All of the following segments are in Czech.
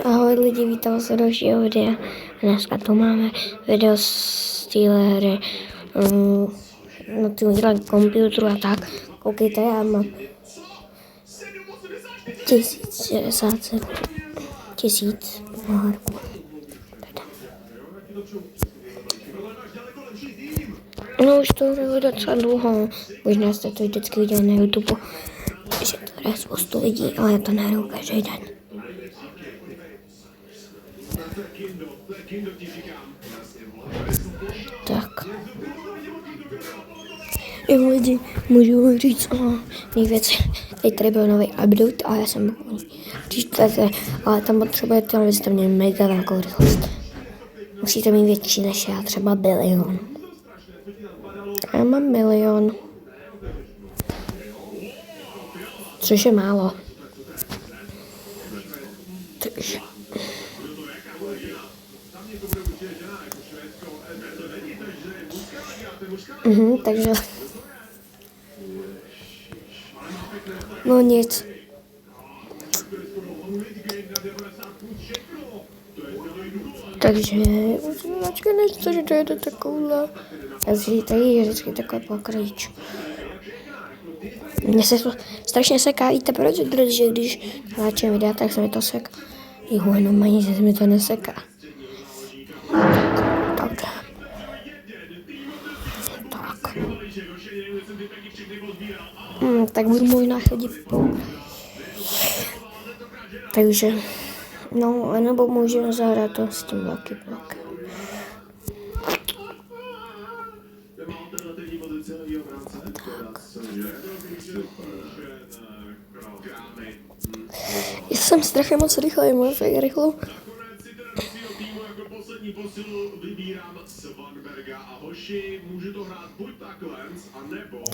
Ahoj lidi, vítám se do dalšího videa. Dneska tu máme video z téhle hry. Na tím udělám komputeru a tak. Koukejte, já mám 1000 pohárků. No už to bylo docela dlouho. Možná jste to vždycky viděli na YouTube, že to hraje spoustu lidí, ale já to nehraju každý den. Tak. Jo lidi, můžu vám říct nejvěc. Teď tady byl nový update a já jsem když chcete, ale tam potřebujete, abyste měli mega velkou rychlost. Musíte mít větší než já, třeba bilion. Já mám milion. Což je málo. Takže. Takže. No nic. Takže, nečte, že to je taková. Já si tady je vždycky takový pokrajíč. Mně se to strašně seká, víte proč? Protože když natáčím videa, tak se mi to seká. Jo, jenom ani se mi to neseká. Tak. Tak budu možná chodit po. Takže, no, nebo můžeme zahrát to s tím velkým blokem. Já jsem strašně moc rychlý, můžu fakt rychlo.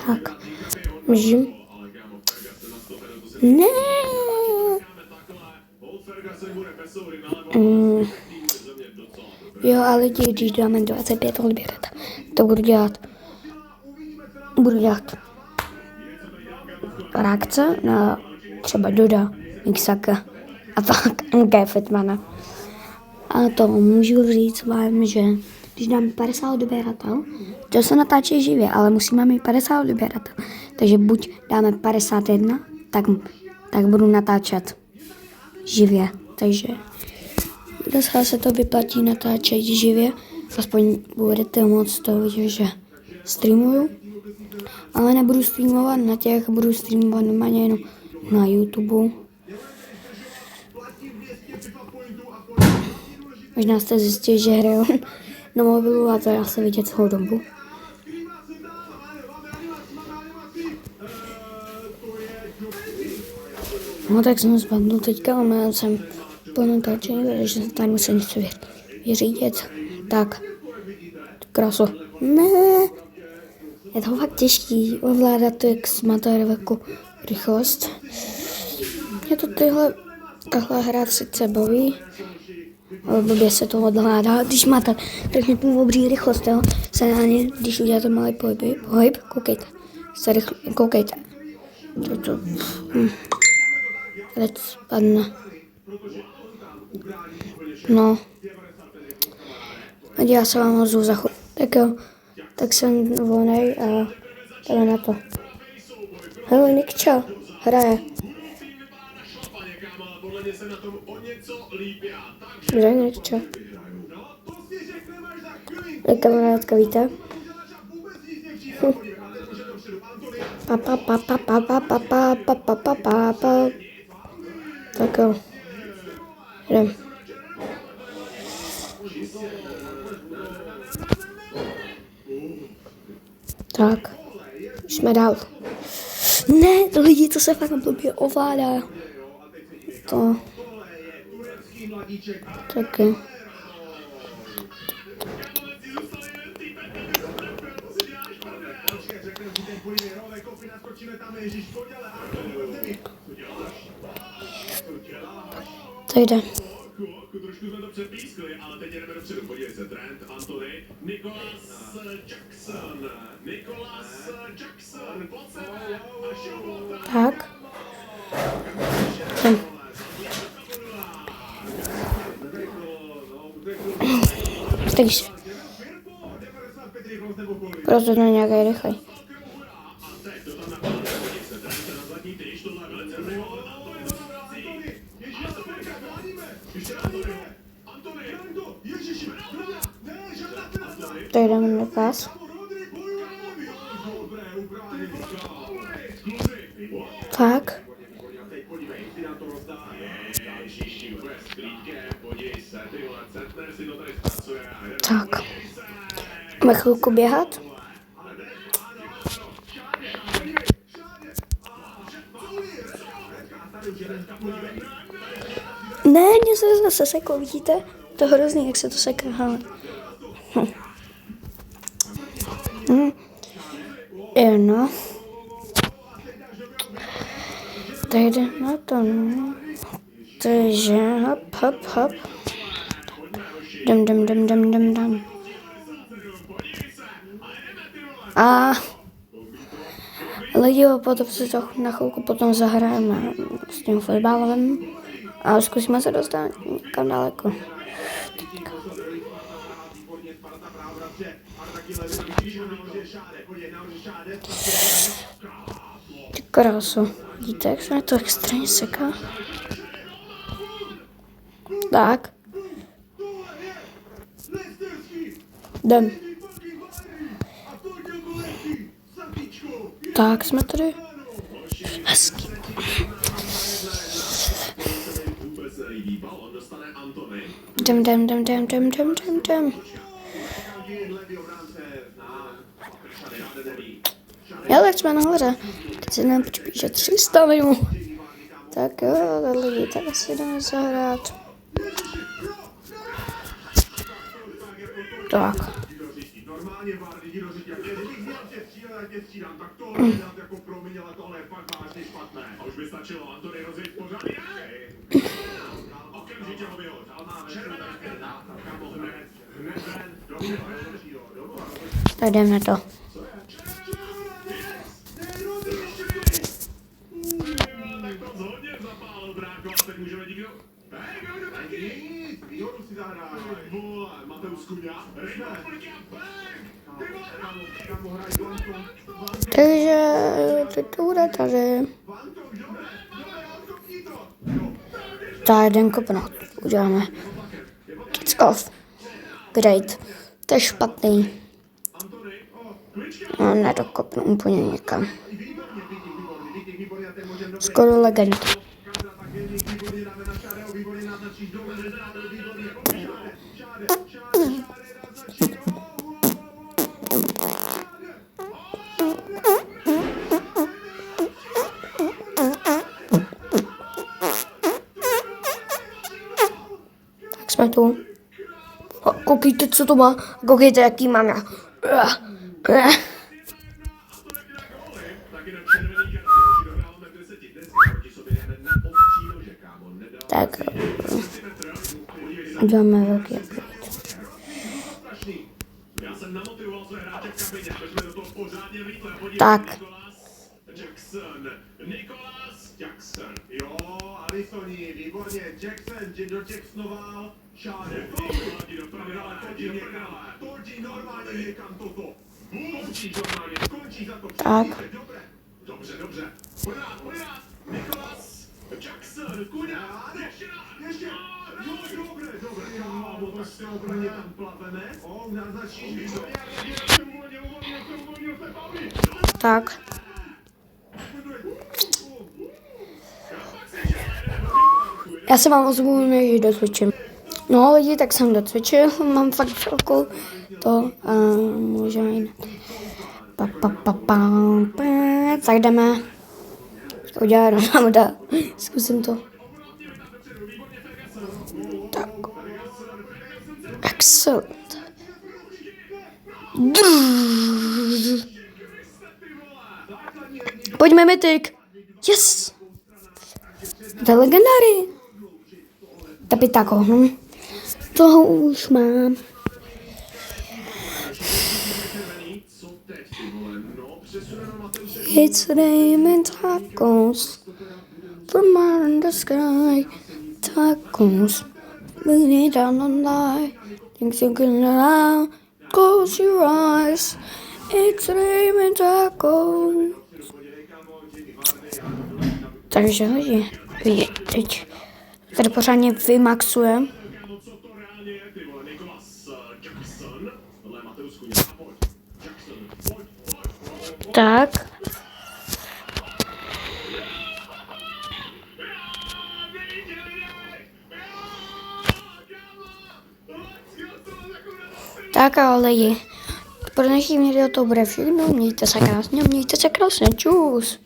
Tak, můžem. Ne. Jo, ale když dáme 25 odběrat, to budu dělat reakce na třeba Doda, Mixaka a tak, MK Fitmana. A to můžu říct vám, že když dám 50 odběratel, to se natáčí živě, ale musíme mít 50 odběratel. Takže buď dáme 51, tak budu natáčet živě. Takže dneska se to vyplatí natáčet živě, aspoň budete moct to vidět, že streamuju. Ale nebudu streamovat na těch, budu streamovat normálně jenom na YouTube. Možná jste zjistili, že hraju na mobilu a to dá se vidět celou dobu. No tak jsem spadl teďka, ale já jsem po natáčení, protože jsem tady musel něco vyřídit. Tak, krásu. Ne, je to fakt těžký ovládat to, jak máte velkou rychlost. Je to tahle hra sice baví, ale blbě se to odhládá, když máte takže tu obří rychlost, jo, se na ně, když uděláte malý pohyb, koukejte, to. Teď spadne. No. A já se vám ozvu za chvíli. Tak jo, tak jsem volnej a jdeme na to. Hele, Nikča, hraje. Kde Nikča? Je kamarádka, víte? Tak jo. Jdem. Tak. Už jsme dál. Ne, to lidi, to se fakt blbě ovládá. To. Tak jo. To jde. Trošku jsme to přepískli, ale teď jdeme dopředu. Podívej se, Trent, Anthony, Nicholas Jackson, pod sebe a šup. Tak. Takže. Rozhodně nějaký rychlej. Tady jdeme na pás. Tak. Tak. Můžeme chvilku běhat. Ne, mě se zase seklo, vidíte? To je hrozný, jak se to seká, ale. No. Tady jde na to, no. Takže hop, hop, hop. Dam. A lidi, potom si to na chvilku potom zahrajeme s tím fotbalovým a zkusíme se dostat někam daleko. Ty krásu, vidíte, jak se mi to extrémně seká? Tak. Jdem. Tak, jsme tady. Hezky. Jdem. Já tak jsme nahoře. Teď se nám počpíše 300 minut. Tak jo, lidi, tak si jdeme zahrát. Tak. Tak jdeme na to. Takže teď to bude tady. Tak jeden kopnout. Uděláme. Kids off. Great. To je špatný. No, nedokopnu úplně někam. Skoro legend. Tak jsme tu. Koukejte, co to má. Koukejte, jaký mám já. Tak. Uděláme velký upgrade. Tak. Jo, Alisoni, výborně, Jackson, dočexnoval, Šáde, točí normálně někam toto, končí normálně, končí za to, tak. Dobře, pořád, Nikolas, Jackson, Kuňa, ještě, jo, dobré, kámo, to jste obraně tam plaveme, naznačí, Tak. Já se vám ozvu, než docvičím. No lidi, tak jsem docvičil, mám fakt chvilku to a můžeme jít. Tak jdeme. Udělat Ronalda. Zkusím to. Tak. Excellent. Pojďme, Mytik. Yes. To je legendary. Tapitako, toho už mám. It's raining tacos from out in the sky. Tacos moving down the line. Things you can now. Close your eyes. It's dreaming taco. Takže hodně. Vidět, teď tady pořádně vymaxujem. Co to reálně je, ty vole, Nicholas Jackson? Tohle Mateusku nějaká, pojď. Jackson, pojď. Tak. Tak a lidi, pro dnešní video to bude všechno, mějte se krásně, čus.